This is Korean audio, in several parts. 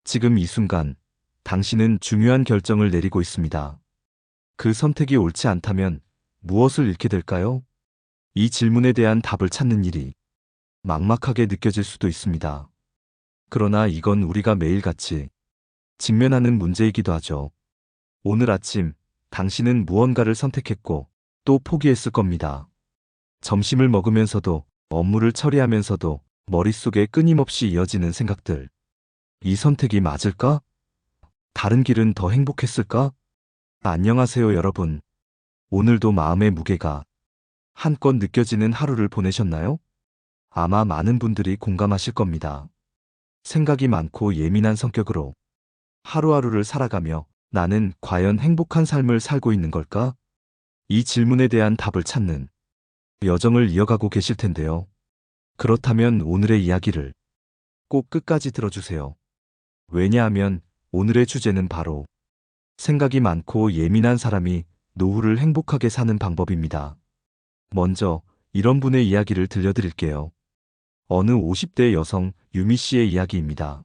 지금 이 순간 당신은 중요한 결정을 내리고 있습니다. 그 선택이 옳지 않다면 무엇을 잃게 될까요? 이 질문에 대한 답을 찾는 일이 막막하게 느껴질 수도 있습니다. 그러나 이건 우리가 매일같이 직면하는 문제이기도 하죠. 오늘 아침 당신은 무언가를 선택했고 또 포기했을 겁니다. 점심을 먹으면서도 업무를 처리하면서도 머릿속에 끊임없이 이어지는 생각들. 이 선택이 맞을까? 다른 길은 더 행복했을까? 안녕하세요, 여러분. 오늘도 마음의 무게가 한껏 느껴지는 하루를 보내셨나요? 아마 많은 분들이 공감하실 겁니다. 생각이 많고 예민한 성격으로 하루하루를 살아가며 나는 과연 행복한 삶을 살고 있는 걸까? 이 질문에 대한 답을 찾는 여정을 이어가고 계실 텐데요. 그렇다면 오늘의 이야기를 꼭 끝까지 들어주세요. 왜냐하면 오늘의 주제는 바로 생각이 많고 예민한 사람이 노후를 행복하게 사는 방법입니다. 먼저 이런 분의 이야기를 들려드릴게요. 어느 50대 여성 유미 씨의 이야기입니다.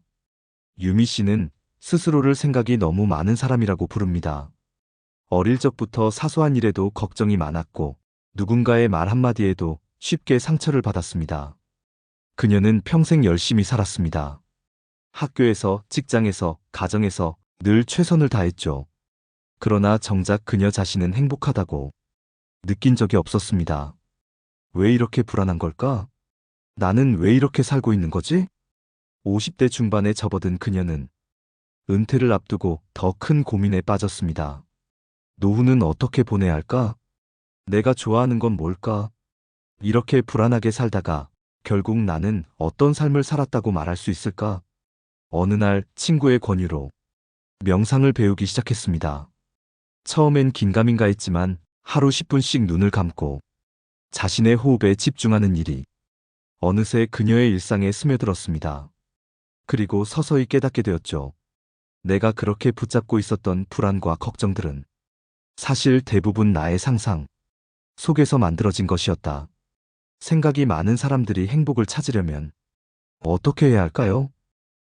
유미 씨는 스스로를 생각이 너무 많은 사람이라고 부릅니다. 어릴 적부터 사소한 일에도 걱정이 많았고 누군가의 말 한마디에도 쉽게 상처를 받았습니다. 그녀는 평생 열심히 살았습니다. 학교에서, 직장에서, 가정에서 늘 최선을 다했죠. 그러나 정작 그녀 자신은 행복하다고 느낀 적이 없었습니다. 왜 이렇게 불안한 걸까? 나는 왜 이렇게 살고 있는 거지? 50대 중반에 접어든 그녀는 은퇴를 앞두고 더 큰 고민에 빠졌습니다. 노후는 어떻게 보내야 할까? 내가 좋아하는 건 뭘까? 이렇게 불안하게 살다가 결국 나는 어떤 삶을 살았다고 말할 수 있을까? 어느 날 친구의 권유로 명상을 배우기 시작했습니다. 처음엔 긴가민가 했지만 하루 10분씩 눈을 감고 자신의 호흡에 집중하는 일이 어느새 그녀의 일상에 스며들었습니다. 그리고 서서히 깨닫게 되었죠. 내가 그렇게 붙잡고 있었던 불안과 걱정들은 사실 대부분 나의 상상 속에서 만들어진 것이었다. 생각이 많은 사람들이 행복을 찾으려면 어떻게 해야 할까요?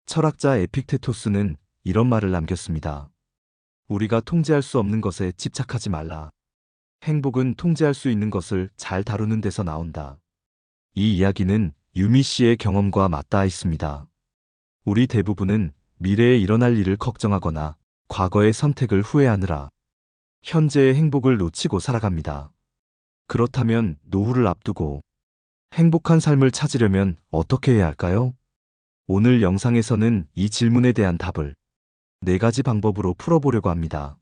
철학자 에픽테토스는 이런 말을 남겼습니다. 우리가 통제할 수 없는 것에 집착하지 말라. 행복은 통제할 수 있는 것을 잘 다루는 데서 나온다. 이 이야기는 유미 씨의 경험과 맞닿아 있습니다. 우리 대부분은 미래에 일어날 일을 걱정하거나 과거의 선택을 후회하느라 현재의 행복을 놓치고 살아갑니다. 그렇다면 노후를 앞두고 행복한 삶을 찾으려면 어떻게 해야 할까요? 오늘 영상에서는 이 질문에 대한 답을 4가지 방법으로 풀어보려고 합니다.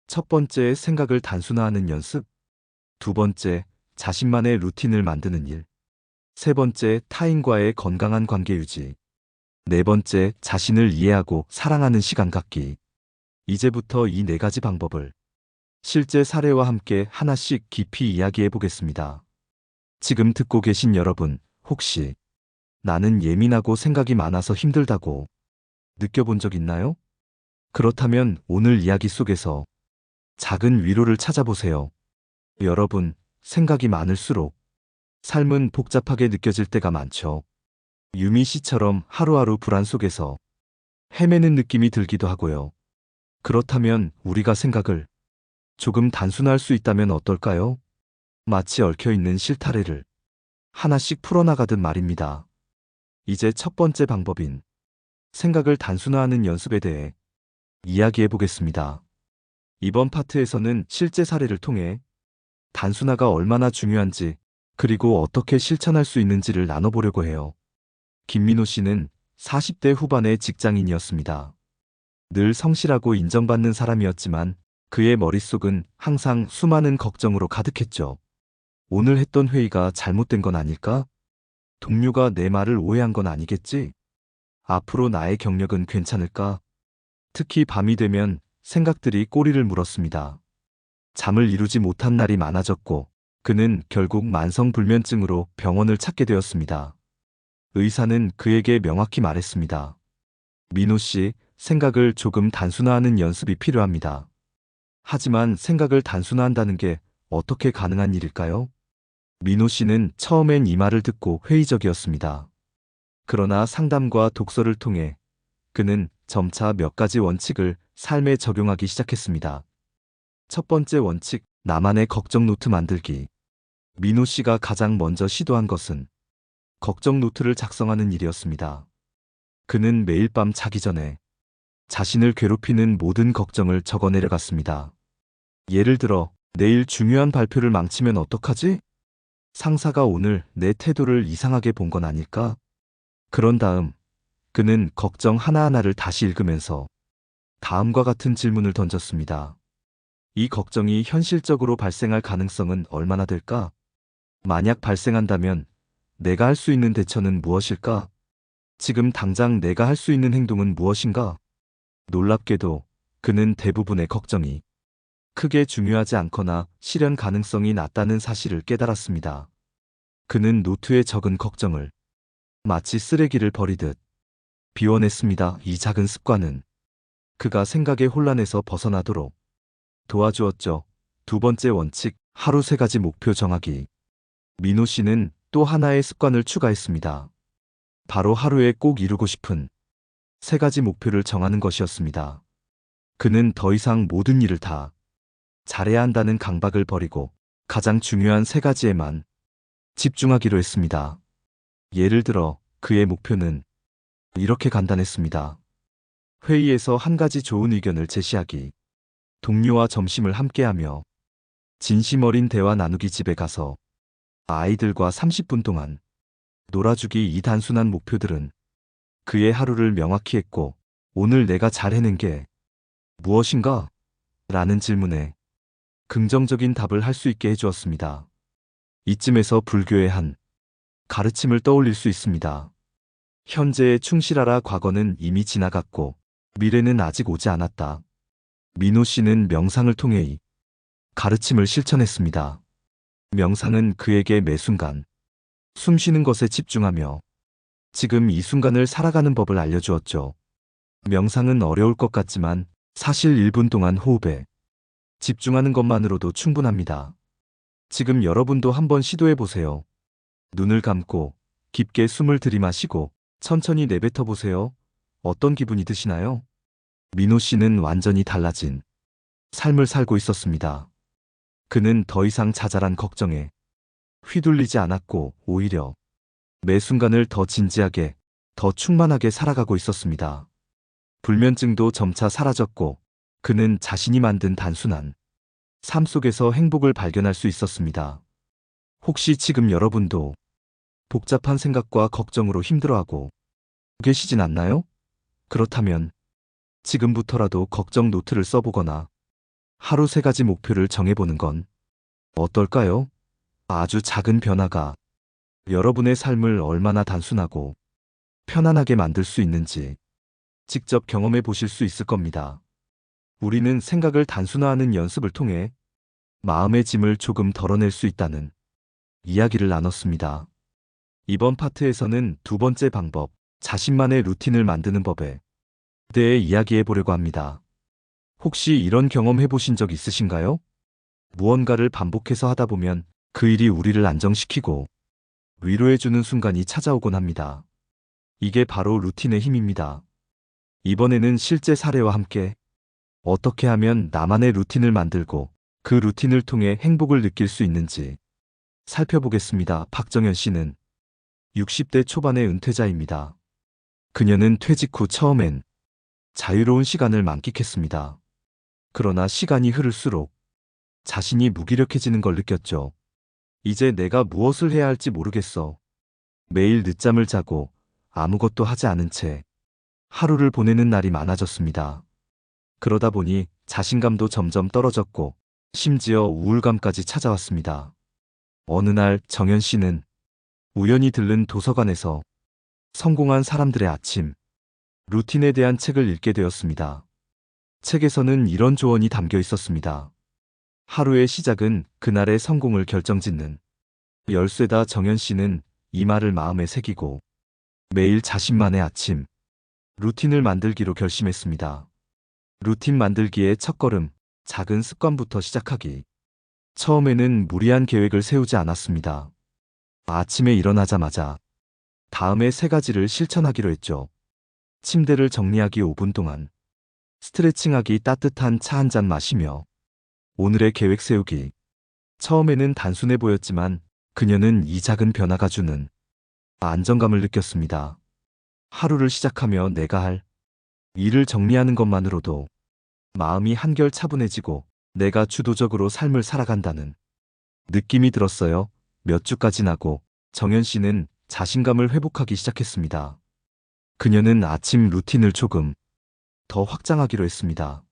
첫 번째, 생각을 단순화하는 연습. 두 번째, 자신만의 루틴을 만드는 일. 세 번째, 타인과의 건강한 관계 유지. 네 번째, 자신을 이해하고 사랑하는 시간 갖기. 이제부터 이 4가지 방법을 실제 사례와 함께 하나씩 깊이 이야기해 보겠습니다. 지금 듣고 계신 여러분, 혹시 나는 예민하고 생각이 많아서 힘들다고 느껴본 적 있나요? 그렇다면 오늘 이야기 속에서 작은 위로를 찾아보세요. 여러분, 생각이 많을수록 삶은 복잡하게 느껴질 때가 많죠. 유미 씨처럼 하루하루 불안 속에서 헤매는 느낌이 들기도 하고요. 그렇다면 우리가 생각을 조금 단순화할 수 있다면 어떨까요? 마치 얽혀있는 실타래를 하나씩 풀어나가듯 말입니다. 이제 첫 번째 방법인 생각을 단순화하는 연습에 대해 이야기해 보겠습니다. 이번 파트에서는 실제 사례를 통해 단순화가 얼마나 중요한지 그리고 어떻게 실천할 수 있는지를 나눠보려고 해요. 김민호 씨는 40대 후반의 직장인이었습니다. 늘 성실하고 인정받는 사람이었지만 그의 머릿속은 항상 수많은 걱정으로 가득했죠. 오늘 했던 회의가 잘못된 건 아닐까? 동료가 내 말을 오해한 건 아니겠지? 앞으로 나의 경력은 괜찮을까? 특히 밤이 되면 생각들이 꼬리를 물었습니다. 잠을 이루지 못한 날이 많아졌고 그는 결국 만성불면증으로 병원을 찾게 되었습니다. 의사는 그에게 명확히 말했습니다. 민호 씨, 생각을 조금 단순화하는 연습이 필요합니다. 하지만 생각을 단순화한다는 게 어떻게 가능한 일일까요? 민호 씨는 처음엔 이 말을 듣고 회의적이었습니다. 그러나 상담과 독서를 통해 그는 점차 몇 가지 원칙을 삶에 적용하기 시작했습니다. 첫 번째 원칙, 나만의 걱정 노트 만들기. 민호 씨가 가장 먼저 시도한 것은 걱정 노트를 작성하는 일이었습니다. 그는 매일 밤 자기 전에 자신을 괴롭히는 모든 걱정을 적어 내려갔습니다. 예를 들어, 내일 중요한 발표를 망치면 어떡하지? 상사가 오늘 내 태도를 이상하게 본 건 아닐까? 그런 다음, 그는 걱정 하나하나를 다시 읽으면서 다음과 같은 질문을 던졌습니다. 이 걱정이 현실적으로 발생할 가능성은 얼마나 될까? 만약 발생한다면 내가 할 수 있는 대처는 무엇일까? 지금 당장 내가 할 수 있는 행동은 무엇인가? 놀랍게도 그는 대부분의 걱정이 크게 중요하지 않거나 실현 가능성이 낮다는 사실을 깨달았습니다. 그는 노트에 적은 걱정을 마치 쓰레기를 버리듯 비워냈습니다. 이 작은 습관은 그가 생각의 혼란에서 벗어나도록 도와주었죠. 두 번째 원칙, 하루 3가지 목표 정하기. 민호 씨는 또 하나의 습관을 추가했습니다. 바로 하루에 꼭 이루고 싶은 3가지 목표를 정하는 것이었습니다. 그는 더 이상 모든 일을 다 잘해야 한다는 강박을 버리고 가장 중요한 3가지에만 집중하기로 했습니다. 예를 들어 그의 목표는 이렇게 간단했습니다. 회의에서 1가지 좋은 의견을 제시하기, 동료와 점심을 함께하며 진심 어린 대화 나누기, 집에 가서 아이들과 30분 동안 놀아주기. 이 단순한 목표들은 그의 하루를 명확히 했고, 오늘 내가 잘 해낸 게 무엇인가? 라는 질문에 긍정적인 답을 할 수 있게 해주었습니다. 이쯤에서 불교의 한 가르침을 떠올릴 수 있습니다. 현재에 충실하라. 과거는 이미 지나갔고 미래는 아직 오지 않았다. 민호 씨는 명상을 통해 이 가르침을 실천했습니다. 명상은 그에게 매 순간 숨 쉬는 것에 집중하며 지금 이 순간을 살아가는 법을 알려주었죠. 명상은 어려울 것 같지만 사실 1분 동안 호흡에 집중하는 것만으로도 충분합니다. 지금 여러분도 한번 시도해 보세요. 눈을 감고 깊게 숨을 들이마시고 천천히 내뱉어 보세요. 어떤 기분이 드시나요? 민호 씨는 완전히 달라진 삶을 살고 있었습니다. 그는 더 이상 자잘한 걱정에 휘둘리지 않았고 오히려 매 순간을 더 진지하게, 더 충만하게 살아가고 있었습니다. 불면증도 점차 사라졌고 그는 자신이 만든 단순한 삶 속에서 행복을 발견할 수 있었습니다. 혹시 지금 여러분도 복잡한 생각과 걱정으로 힘들어하고 계시진 않나요? 그렇다면 지금부터라도 걱정 노트를 써보거나 하루 3가지 목표를 정해보는 건 어떨까요? 아주 작은 변화가 여러분의 삶을 얼마나 단순하고 편안하게 만들 수 있는지 직접 경험해 보실 수 있을 겁니다. 우리는 생각을 단순화하는 연습을 통해 마음의 짐을 조금 덜어낼 수 있다는 이야기를 나눴습니다. 이번 파트에서는 2번째 방법, 자신만의 루틴을 만드는 법에 대해 이야기해 보려고 합니다. 혹시 이런 경험 해보신 적 있으신가요? 무언가를 반복해서 하다 보면 그 일이 우리를 안정시키고 위로해주는 순간이 찾아오곤 합니다. 이게 바로 루틴의 힘입니다. 이번에는 실제 사례와 함께 어떻게 하면 나만의 루틴을 만들고 그 루틴을 통해 행복을 느낄 수 있는지 살펴보겠습니다. 박정현 씨는 60대 초반의 은퇴자입니다. 그녀는 퇴직 후 처음엔 자유로운 시간을 만끽했습니다. 그러나 시간이 흐를수록 자신이 무기력해지는 걸 느꼈죠. 이제 내가 무엇을 해야 할지 모르겠어. 매일 늦잠을 자고 아무것도 하지 않은 채 하루를 보내는 날이 많아졌습니다. 그러다 보니 자신감도 점점 떨어졌고 심지어 우울감까지 찾아왔습니다. 어느 날 정현 씨는 우연히 들른 도서관에서 성공한 사람들의 아침 루틴에 대한 책을 읽게 되었습니다. 책에서는 이런 조언이 담겨 있었습니다. 하루의 시작은 그날의 성공을 결정짓는 열쇠다. 정현 씨는 이 말을 마음에 새기고 매일 자신만의 아침 루틴을 만들기로 결심했습니다. 루틴 만들기의 첫걸음, 작은 습관부터 시작하기. 처음에는 무리한 계획을 세우지 않았습니다. 아침에 일어나자마자 다음의 3가지를 실천하기로 했죠. 침대를 정리하기 5분 동안, 스트레칭하기 따뜻한 차 한 잔 마시며, 오늘의 계획 세우기. 처음에는 단순해 보였지만 그녀는 이 작은 변화가 주는 안정감을 느꼈습니다. 하루를 시작하며 내가 할 일을 정리하는 것만으로도 마음이 한결 차분해지고 내가 주도적으로 삶을 살아간다는 느낌이 들었어요. 몇 주가 지나고 정연 씨는 자신감을 회복하기 시작했습니다. 그녀는 아침 루틴을 조금 더 확장하기로 했습니다.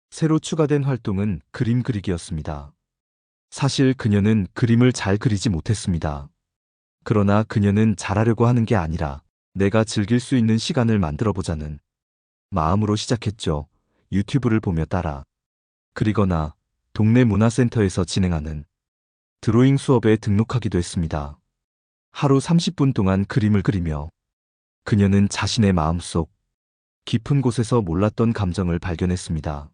새로 추가된 활동은 그림 그리기였습니다. 사실 그녀는 그림을 잘 그리지 못했습니다. 그러나 그녀는 잘하려고 하는 게 아니라 내가 즐길 수 있는 시간을 만들어 보자는 마음으로 시작했죠. 유튜브를 보며 따라 그리거나 동네 문화센터에서 진행하는 드로잉 수업에 등록하기도 했습니다. 하루 30분 동안 그림을 그리며 그녀는 자신의 마음속 깊은 곳에서 몰랐던 감정을 발견했습니다.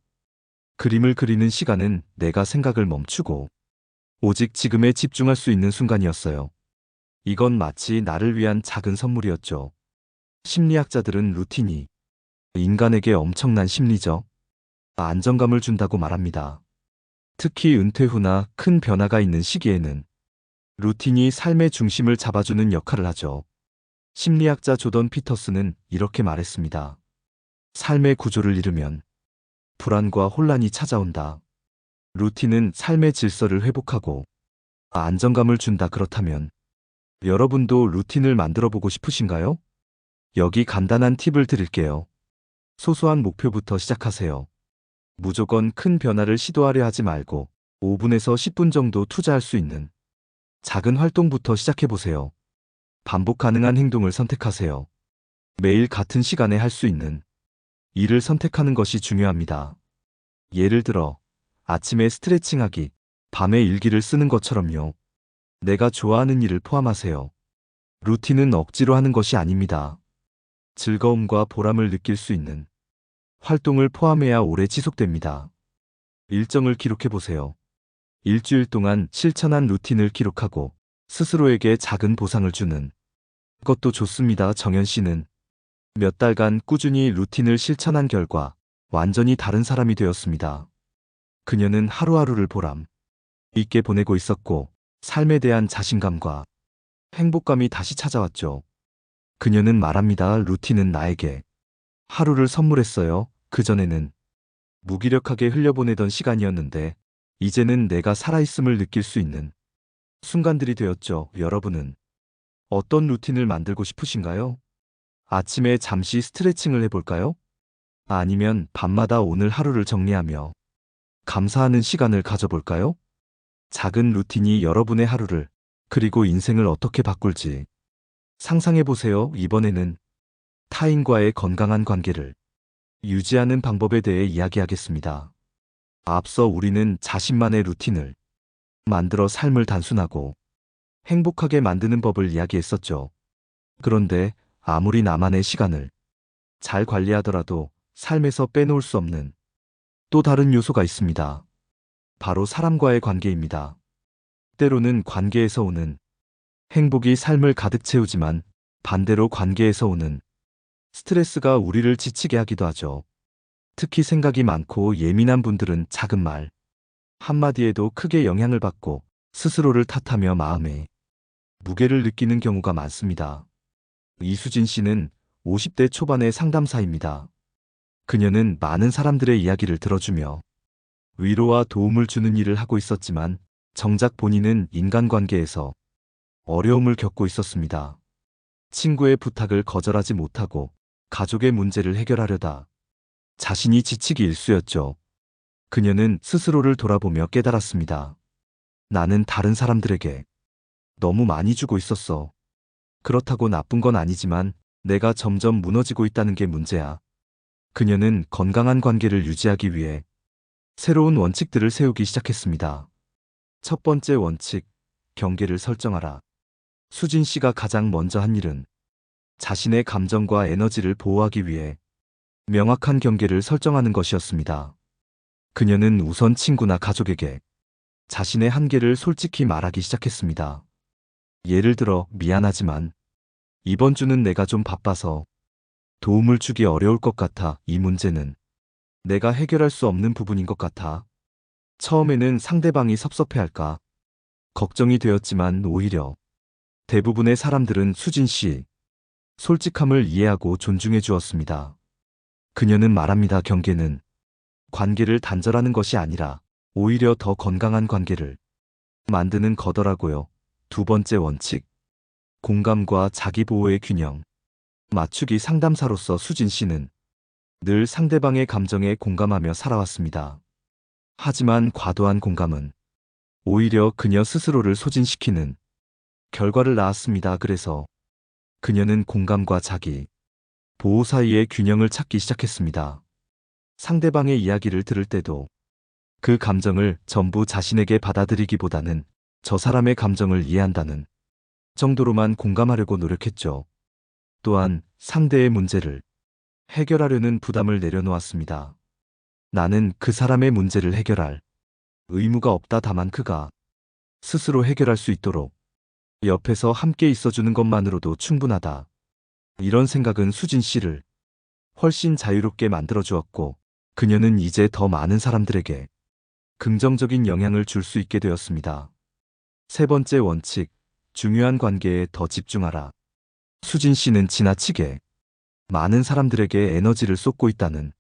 그림을 그리는 시간은 내가 생각을 멈추고 오직 지금에 집중할 수 있는 순간이었어요. 이건 마치 나를 위한 작은 선물이었죠. 심리학자들은 루틴이 인간에게 엄청난 심리적 안정감을 준다고 말합니다. 특히 은퇴 후나 큰 변화가 있는 시기에는 루틴이 삶의 중심을 잡아주는 역할을 하죠. 심리학자 조던 피터스는 이렇게 말했습니다. 삶의 구조를 잃으면 불안과 혼란이 찾아온다. 루틴은 삶의 질서를 회복하고 안정감을 준다. 그렇다면 여러분도 루틴을 만들어 보고 싶으신가요? 여기 간단한 팁을 드릴게요. 소소한 목표부터 시작하세요. 무조건 큰 변화를 시도하려 하지 말고 5분에서 10분 정도 투자할 수 있는 작은 활동부터 시작해 보세요. 반복 가능한 행동을 선택하세요. 매일 같은 시간에 할 수 있는 일을 선택하는 것이 중요합니다. 예를 들어 아침에 스트레칭하기, 밤에 일기를 쓰는 것처럼요. 내가 좋아하는 일을 포함하세요. 루틴은 억지로 하는 것이 아닙니다. 즐거움과 보람을 느낄 수 있는 활동을 포함해야 오래 지속됩니다. 일정을 기록해 보세요. 일주일 동안 실천한 루틴을 기록하고 스스로에게 작은 보상을 주는 것도 좋습니다. 정연 씨는 몇 달간 꾸준히 루틴을 실천한 결과 완전히 다른 사람이 되었습니다. 그녀는 하루하루를 보람 있게 보내고 있었고 삶에 대한 자신감과 행복감이 다시 찾아왔죠. 그녀는 말합니다. 루틴은 나에게 하루를 선물했어요. 그전에는 무기력하게 흘려보내던 시간이었는데 이제는 내가 살아있음을 느낄 수 있는 순간들이 되었죠. 여러분은 어떤 루틴을 만들고 싶으신가요? 아침에 잠시 스트레칭을 해볼까요? 아니면 밤마다 오늘 하루를 정리하며 감사하는 시간을 가져볼까요? 작은 루틴이 여러분의 하루를 그리고 인생을 어떻게 바꿀지 상상해보세요. 이번에는 타인과의 건강한 관계를 유지하는 방법에 대해 이야기하겠습니다. 앞서 우리는 자신만의 루틴을 만들어 삶을 단순하고 행복하게 만드는 법을 이야기했었죠. 그런데 아무리 나만의 시간을 잘 관리하더라도 삶에서 빼놓을 수 없는 또 다른 요소가 있습니다. 바로 사람과의 관계입니다. 때로는 관계에서 오는 행복이 삶을 가득 채우지만 반대로 관계에서 오는 스트레스가 우리를 지치게 하기도 하죠. 특히 생각이 많고 예민한 분들은 작은 말 한마디에도 크게 영향을 받고 스스로를 탓하며 마음에 무게를 느끼는 경우가 많습니다. 이수진 씨는 50대 초반의 상담사입니다. 그녀는 많은 사람들의 이야기를 들어주며 위로와 도움을 주는 일을 하고 있었지만 정작 본인은 인간관계에서 어려움을 겪고 있었습니다. 친구의 부탁을 거절하지 못하고 가족의 문제를 해결하려다 자신이 지치기 일쑤였죠. 그녀는 스스로를 돌아보며 깨달았습니다. 나는 다른 사람들에게 너무 많이 주고 있었어. 그렇다고 나쁜 건 아니지만 내가 점점 무너지고 있다는 게 문제야. 그녀는 건강한 관계를 유지하기 위해 새로운 원칙들을 세우기 시작했습니다. 첫 번째 원칙, 경계를 설정하라. 수진 씨가 가장 먼저 한 일은 자신의 감정과 에너지를 보호하기 위해 명확한 경계를 설정하는 것이었습니다. 그녀는 우선 친구나 가족에게 자신의 한계를 솔직히 말하기 시작했습니다. 예를 들어, 미안하지만 이번 주는 내가 좀 바빠서 도움을 주기 어려울 것 같아. 이 문제는 내가 해결할 수 없는 부분인 것 같아. 처음에는 상대방이 섭섭해할까 걱정이 되었지만 오히려 대부분의 사람들은 수진 씨 솔직함을 이해하고 존중해 주었습니다. 그녀는 말합니다. 경계는 관계를 단절하는 것이 아니라 오히려 더 건강한 관계를 만드는 거더라고요. 두 번째 원칙. 공감과 자기보호의 균형. 맞추기 상담사로서 수진 씨는 늘 상대방의 감정에 공감하며 살아왔습니다. 하지만 과도한 공감은 오히려 그녀 스스로를 소진시키는 결과를 낳았습니다. 그래서 그녀는 공감과 자기 보호 사이의 균형을 찾기 시작했습니다. 상대방의 이야기를 들을 때도 그 감정을 전부 자신에게 받아들이기보다는 저 사람의 감정을 이해한다는 정도로만 공감하려고 노력했죠. 또한 상대의 문제를 해결하려는 부담을 내려놓았습니다. 나는 그 사람의 문제를 해결할 의무가 없다. 다만 그가 스스로 해결할 수 있도록 옆에서 함께 있어주는 것만으로도 충분하다. 이런 생각은 수진 씨를 훨씬 자유롭게 만들어주었고 그녀는 이제 더 많은 사람들에게 긍정적인 영향을 줄 수 있게 되었습니다. 세 번째 원칙, 중요한 관계에 더 집중하라. 수진 씨는 지나치게 많은 사람들에게 에너지를 쏟고 있다는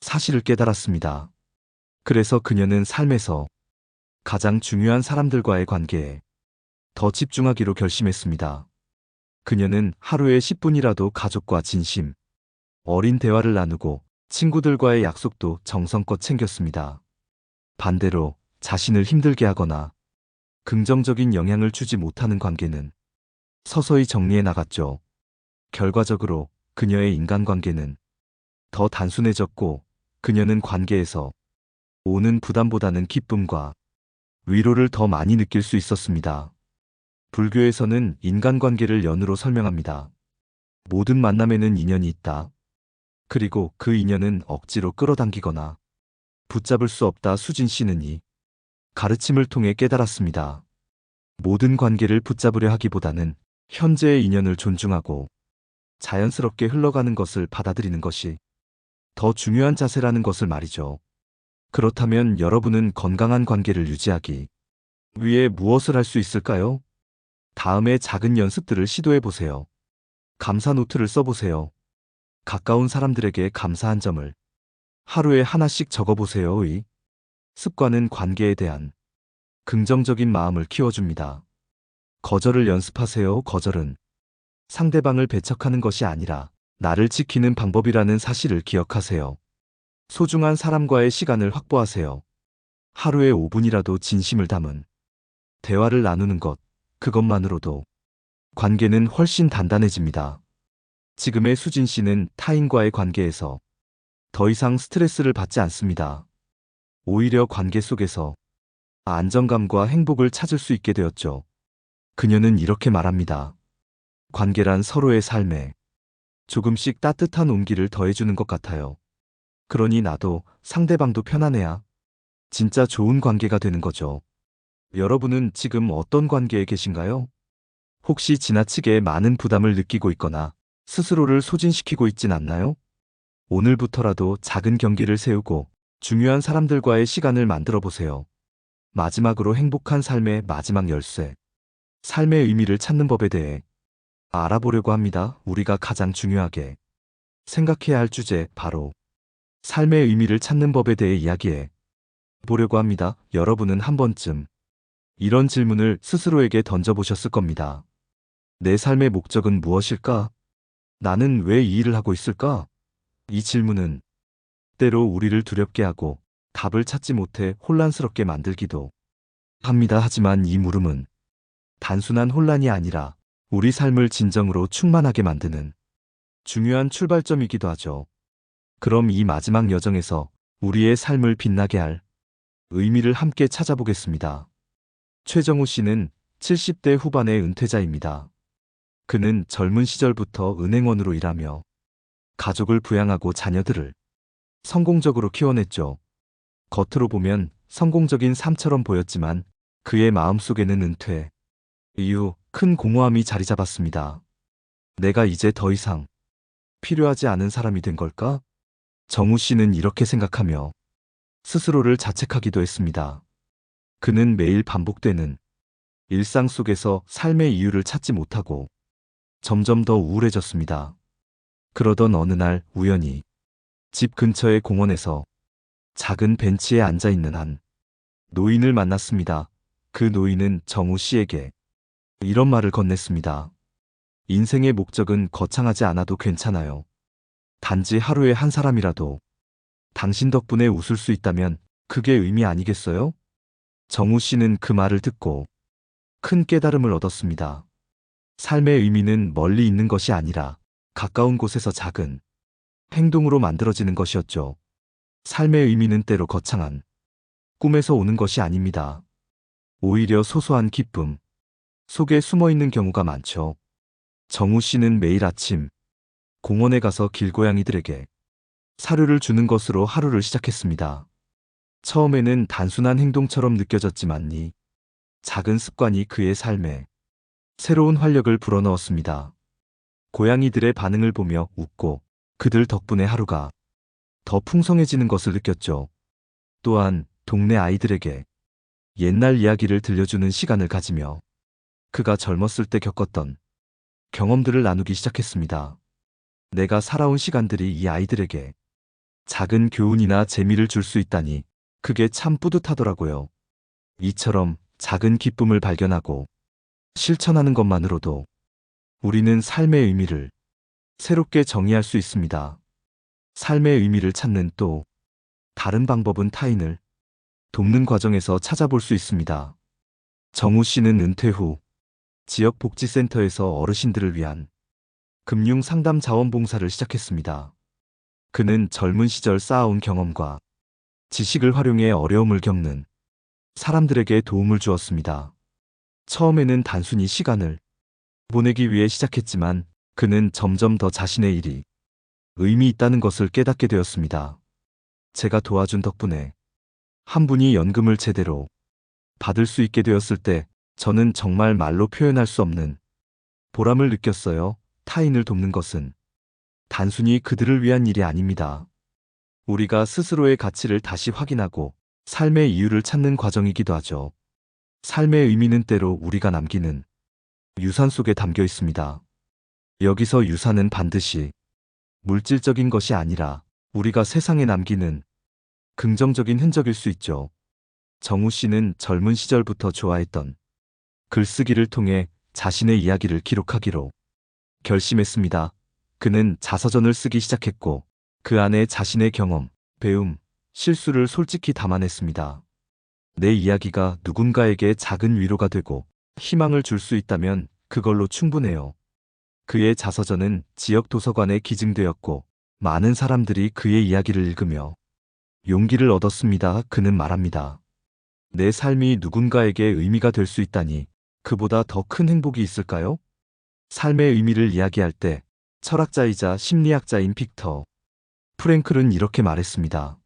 사실을 깨달았습니다. 그래서 그녀는 삶에서 가장 중요한 사람들과의 관계에 더 집중하기로 결심했습니다. 그녀는 하루에 10분이라도 가족과 진심 어린 대화를 나누고 친구들과의 약속도 정성껏 챙겼습니다. 반대로 자신을 힘들게 하거나 긍정적인 영향을 주지 못하는 관계는 서서히 정리해 나갔죠. 결과적으로 그녀의 인간관계는 더 단순해졌고 그녀는 관계에서 오는 부담보다는 기쁨과 위로를 더 많이 느낄 수 있었습니다. 불교에서는 인간관계를 연으로 설명합니다. 모든 만남에는 인연이 있다. 그리고 그 인연은 억지로 끌어당기거나 붙잡을 수 없다. 수진 씨는 이 가르침을 통해 깨달았습니다. 모든 관계를 붙잡으려 하기보다는 현재의 인연을 존중하고 자연스럽게 흘러가는 것을 받아들이는 것이 더 중요한 자세라는 것을 말이죠. 그렇다면 여러분은 건강한 관계를 유지하기 위해 무엇을 할 수 있을까요? 다음에 작은 연습들을 시도해 보세요. 감사 노트를 써보세요. 가까운 사람들에게 감사한 점을 하루에 하나씩 적어보세요. 이 습관은 관계에 대한 긍정적인 마음을 키워줍니다. 거절을 연습하세요. 거절은 상대방을 배척하는 것이 아니라 나를 지키는 방법이라는 사실을 기억하세요. 소중한 사람과의 시간을 확보하세요. 하루에 5분이라도 진심을 담은 대화를 나누는 것, 그것만으로도 관계는 훨씬 단단해집니다. 지금의 수진 씨는 타인과의 관계에서 더 이상 스트레스를 받지 않습니다. 오히려 관계 속에서 안정감과 행복을 찾을 수 있게 되었죠. 그녀는 이렇게 말합니다. 관계란 서로의 삶에 조금씩 따뜻한 온기를 더해주는 것 같아요. 그러니 나도 상대방도 편안해야 진짜 좋은 관계가 되는 거죠. 여러분은 지금 어떤 관계에 계신가요? 혹시 지나치게 많은 부담을 느끼고 있거나 스스로를 소진시키고 있진 않나요? 오늘부터라도 작은 경계를 세우고 중요한 사람들과의 시간을 만들어 보세요. 마지막으로 행복한 삶의 마지막 열쇠. 삶의 의미를 찾는 법에 대해 알아보려고 합니다. 우리가 가장 중요하게 생각해야 할 주제, 바로 삶의 의미를 찾는 법에 대해 이야기해 보려고 합니다. 여러분은 한 번쯤 이런 질문을 스스로에게 던져보셨을 겁니다. 내 삶의 목적은 무엇일까? 나는 왜 이 일을 하고 있을까? 이 질문은 때로 우리를 두렵게 하고 답을 찾지 못해 혼란스럽게 만들기도 합니다. 하지만 이 물음은 단순한 혼란이 아니라 우리 삶을 진정으로 충만하게 만드는 중요한 출발점이기도 하죠. 그럼 이 마지막 여정에서 우리의 삶을 빛나게 할 의미를 함께 찾아보겠습니다. 최정우 씨는 70대 후반의 은퇴자입니다. 그는 젊은 시절부터 은행원으로 일하며 가족을 부양하고 자녀들을 성공적으로 키워냈죠. 겉으로 보면 성공적인 삶처럼 보였지만 그의 마음속에는 은퇴 이후 큰 공허함이 자리 잡았습니다. 내가 이제 더 이상 필요하지 않은 사람이 된 걸까? 정우 씨는 이렇게 생각하며 스스로를 자책하기도 했습니다. 그는 매일 반복되는 일상 속에서 삶의 이유를 찾지 못하고 점점 더 우울해졌습니다. 그러던 어느 날 우연히 집 근처의 공원에서 작은 벤치에 앉아 있는 한 노인을 만났습니다. 그 노인은 정우 씨에게 이런 말을 건넸습니다. 인생의 목적은 거창하지 않아도 괜찮아요. 단지 하루에 한 사람이라도 당신 덕분에 웃을 수 있다면 그게 의미 아니겠어요? 정우 씨는 그 말을 듣고 큰 깨달음을 얻었습니다. 삶의 의미는 멀리 있는 것이 아니라 가까운 곳에서 작은 행동으로 만들어지는 것이었죠. 삶의 의미는 때로 거창한 꿈에서 오는 것이 아닙니다. 오히려 소소한 기쁨 속에 숨어 있는 경우가 많죠. 정우 씨는 매일 아침 공원에 가서 길고양이들에게 사료를 주는 것으로 하루를 시작했습니다. 처음에는 단순한 행동처럼 느껴졌지만 이 작은 습관이 그의 삶에 새로운 활력을 불어넣었습니다. 고양이들의 반응을 보며 웃고 그들 덕분에 하루가 더 풍성해지는 것을 느꼈죠. 또한 동네 아이들에게 옛날 이야기를 들려주는 시간을 가지며 그가 젊었을 때 겪었던 경험들을 나누기 시작했습니다. 내가 살아온 시간들이 이 아이들에게 작은 교훈이나 재미를 줄 수 있다니 그게 참 뿌듯하더라고요. 이처럼 작은 기쁨을 발견하고 실천하는 것만으로도 우리는 삶의 의미를 새롭게 정의할 수 있습니다. 삶의 의미를 찾는 또 다른 방법은 타인을 돕는 과정에서 찾아볼 수 있습니다. 정우 씨는 은퇴 후 지역복지센터에서 어르신들을 위한 금융 상담 자원봉사를 시작했습니다. 그는 젊은 시절 쌓아온 경험과 지식을 활용해 어려움을 겪는 사람들에게 도움을 주었습니다. 처음에는 단순히 시간을 보내기 위해 시작했지만 그는 점점 더 자신의 일이 의미 있다는 것을 깨닫게 되었습니다. 제가 도와준 덕분에 한 분이 연금을 제대로 받을 수 있게 되었을 때 저는 정말 말로 표현할 수 없는 보람을 느꼈어요. 타인을 돕는 것은 단순히 그들을 위한 일이 아닙니다. 우리가 스스로의 가치를 다시 확인하고 삶의 이유를 찾는 과정이기도 하죠. 삶의 의미는 때로 우리가 남기는 유산 속에 담겨 있습니다. 여기서 유산은 반드시 물질적인 것이 아니라 우리가 세상에 남기는 긍정적인 흔적일 수 있죠. 정우 씨는 젊은 시절부터 좋아했던 글쓰기를 통해 자신의 이야기를 기록하기로 결심했습니다. 그는 자서전을 쓰기 시작했고 그 안에 자신의 경험, 배움, 실수를 솔직히 담아냈습니다. 내 이야기가 누군가에게 작은 위로가 되고 희망을 줄 수 있다면 그걸로 충분해요. 그의 자서전은 지역 도서관에 기증되었고 많은 사람들이 그의 이야기를 읽으며 용기를 얻었습니다. 그는 말합니다. 내 삶이 누군가에게 의미가 될 수 있다니 그보다 더 큰 행복이 있을까요? 삶의 의미를 이야기할 때 철학자이자 심리학자인 빅터 프랭클은 이렇게 말했습니다.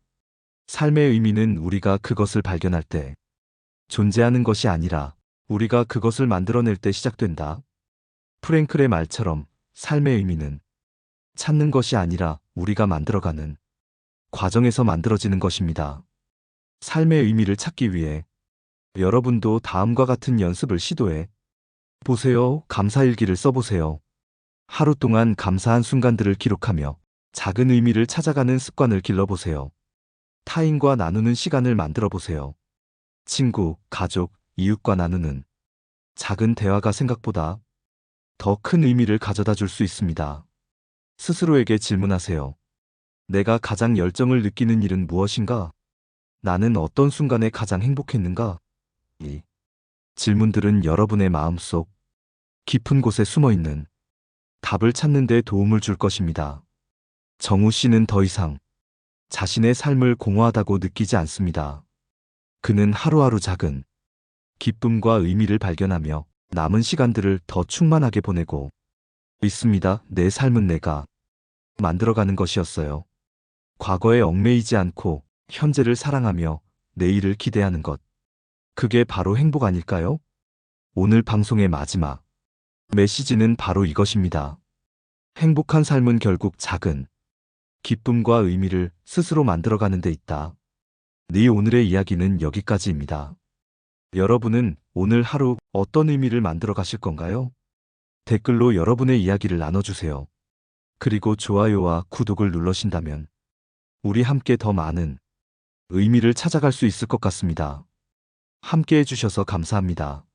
삶의 의미는 우리가 그것을 발견할 때 존재하는 것이 아니라 우리가 그것을 만들어낼 때 시작된다. 프랭클의 말처럼 삶의 의미는 찾는 것이 아니라 우리가 만들어가는 과정에서 만들어지는 것입니다. 삶의 의미를 찾기 위해 여러분도 다음과 같은 연습을 시도해 보세요. 감사일기를 써보세요. 하루 동안 감사한 순간들을 기록하며 작은 의미를 찾아가는 습관을 길러보세요. 타인과 나누는 시간을 만들어 보세요. 친구, 가족, 이웃과 나누는 작은 대화가 생각보다 더 큰 의미를 가져다 줄 수 있습니다. 스스로에게 질문하세요. 내가 가장 열정을 느끼는 일은 무엇인가? 나는 어떤 순간에 가장 행복했는가? 이 질문들은 여러분의 마음속 깊은 곳에 숨어 있는 답을 찾는 데 도움을 줄 것입니다. 정우 씨는 더 이상 자신의 삶을 공허하다고 느끼지 않습니다. 그는 하루하루 작은 기쁨과 의미를 발견하며 남은 시간들을 더 충만하게 보내고 있습니다. 내 삶은 내가 만들어가는 것이었어요. 과거에 얽매이지 않고 현재를 사랑하며 내일을 기대하는 것. 그게 바로 행복 아닐까요? 오늘 방송의 마지막 메시지는 바로 이것입니다. 행복한 삶은 결국 작은 기쁨과 의미를 스스로 만들어가는 데 있다. 네, 오늘의 이야기는 여기까지입니다. 여러분은 오늘 하루 어떤 의미를 만들어 가실 건가요? 댓글로 여러분의 이야기를 나눠주세요. 그리고 좋아요와 구독을 눌러신다면 우리 함께 더 많은 의미를 찾아갈 수 있을 것 같습니다. 함께 해주셔서 감사합니다.